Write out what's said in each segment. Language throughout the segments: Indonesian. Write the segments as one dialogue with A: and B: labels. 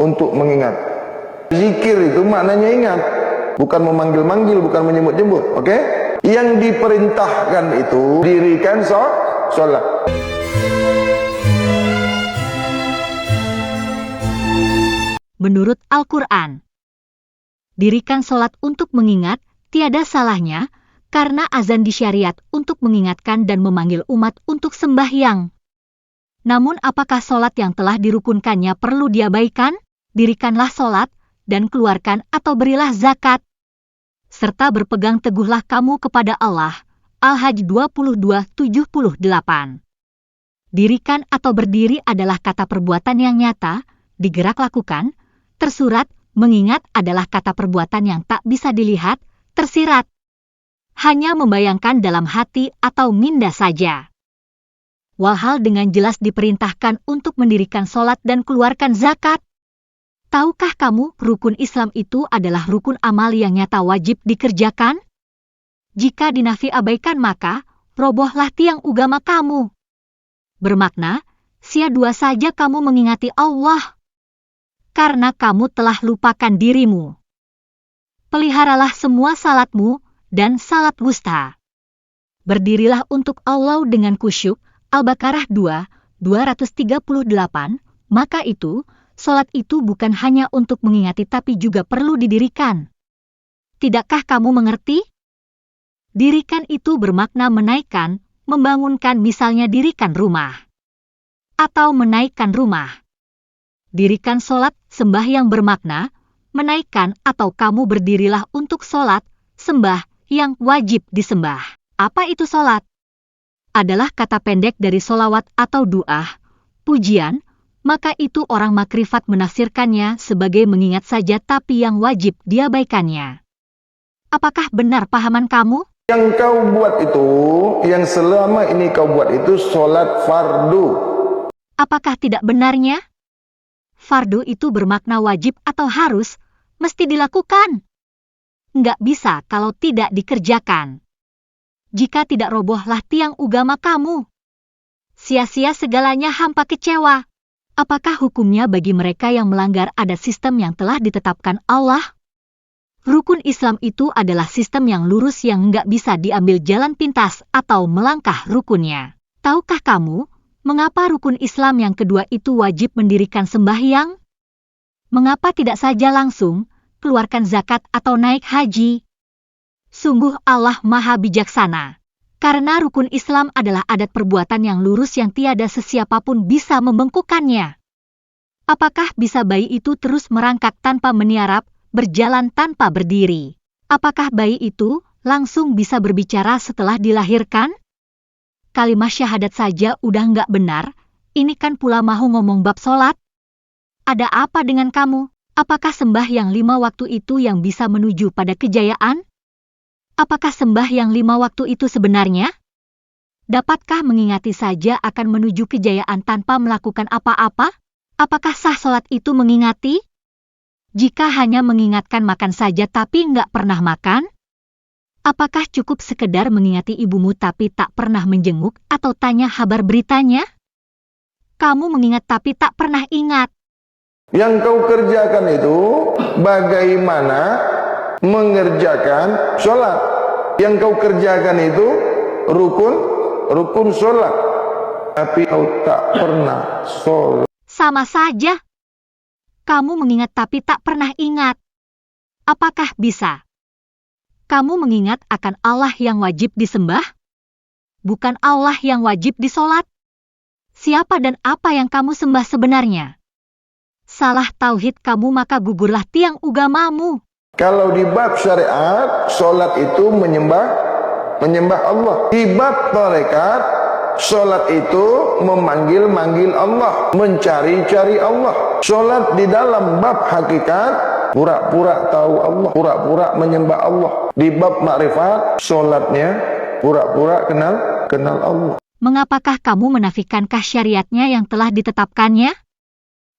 A: untuk mengingat. Zikir itu maknanya ingat, bukan memanggil-manggil, bukan menyebut-nyebut. Oke? Yang diperintahkan itu dirikan sholat.
B: Menurut Al-Quran, dirikan sholat untuk mengingat tiada salahnya, karena azan disyariat untuk mengingatkan dan memanggil umat untuk sembahyang. Namun apakah sholat yang telah dirukunkannya perlu diabaikan? Dirikanlah sholat, dan keluarkan atau berilah zakat. Serta berpegang teguhlah kamu kepada Allah. Al-Hajj 22:78. Dirikan atau berdiri adalah kata perbuatan yang nyata, digerak lakukan, tersurat, mengingat adalah kata perbuatan yang tak bisa dilihat, tersirat. Hanya membayangkan dalam hati atau minda saja. Walhal dengan jelas diperintahkan untuk mendirikan sholat dan keluarkan zakat. Tahukah kamu rukun Islam itu adalah rukun amal yang nyata wajib dikerjakan? Jika dinafi abaikan maka, robohlah tiang agama kamu. Bermakna, sia dua saja kamu mengingati Allah. Karena kamu telah lupakan dirimu. Peliharalah semua salatmu, dan salat wusta. Berdirilah untuk Allah dengan kusyuk, Al-Baqarah 2:238, maka itu, salat itu bukan hanya untuk mengingati tapi juga perlu didirikan. Tidakkah kamu mengerti? Dirikan itu bermakna menaikkan, membangunkan misalnya dirikan rumah. Atau menaikkan rumah. Dirikan salat, sembahyang bermakna, menaikkan atau kamu berdirilah untuk salat, sembah, yang wajib disembah. Apa itu sholat? Adalah kata pendek dari sholawat atau doa, pujian, maka itu orang makrifat menafsirkannya sebagai mengingat saja tapi yang wajib diabaikannya. Apakah benar pahaman kamu?
A: Yang kau buat itu, yang selama ini kau buat itu sholat fardu.
B: Apakah tidak benarnya? Fardu itu bermakna wajib atau harus, mesti dilakukan. Nggak bisa kalau tidak dikerjakan. Jika tidak robohlah tiang agama kamu. Sia-sia segalanya hampa kecewa. Apakah hukumnya bagi mereka yang melanggar ada sistem yang telah ditetapkan Allah? Rukun Islam itu adalah sistem yang lurus yang nggak bisa diambil jalan pintas atau melangkah rukunnya. Tahukah kamu, mengapa rukun Islam yang kedua itu wajib mendirikan sembahyang? Mengapa tidak saja langsung keluarkan zakat atau naik haji? Sungguh Allah Maha Bijaksana. Karena rukun Islam adalah adat perbuatan yang lurus yang tiada sesiapapun bisa membengkukannya. Apakah bisa bayi itu terus merangkak tanpa meniarap, berjalan tanpa berdiri? Apakah bayi itu langsung bisa berbicara setelah dilahirkan? Kalimat syahadat saja udah nggak benar, ini kan pula mau ngomong bab sholat? Ada apa dengan kamu? Apakah sembah yang 5 waktu itu yang bisa menuju pada kejayaan? Apakah sembah yang 5 waktu itu sebenarnya? Dapatkah mengingati saja akan menuju kejayaan tanpa melakukan apa-apa? Apakah sah sholat itu mengingati? Jika hanya mengingatkan makan saja tapi nggak pernah makan? Apakah cukup sekedar mengingati ibumu tapi tak pernah menjenguk atau tanya kabar beritanya? Kamu mengingat tapi tak pernah ingat.
A: Yang kau kerjakan itu bagaimana mengerjakan sholat. Yang kau kerjakan itu rukun sholat. Tapi kau tak pernah sholat.
B: Sama saja. Kamu mengingat tapi tak pernah ingat. Apakah bisa? Kamu mengingat akan Allah yang wajib disembah? Bukan Allah yang wajib disolat? Siapa dan apa yang kamu sembah sebenarnya? Salah tauhid kamu maka gugurlah tiang agamamu.
A: Kalau di bab syariat, sholat itu menyembah Allah. Di bab tarekat, sholat itu memanggil-manggil Allah, mencari-cari Allah. Sholat di dalam bab hakikat, pura-pura tahu Allah, pura-pura menyembah Allah. Di bab makrifat, sholatnya pura-pura kenal Allah.
B: Mengapakah kamu menafikankah syariatnya yang telah ditetapkannya?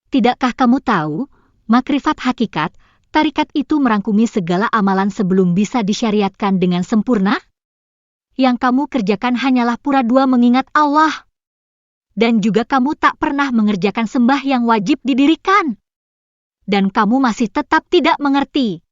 B: Tidakkah kamu tahu, makrifat hakikat, tarikat itu merangkumi segala amalan sebelum bisa disyariatkan dengan sempurna? Yang kamu kerjakan hanyalah pura-dua mengingat Allah. Dan juga kamu tak pernah mengerjakan sembah yang wajib didirikan. dan kamu masih tetap tidak mengerti.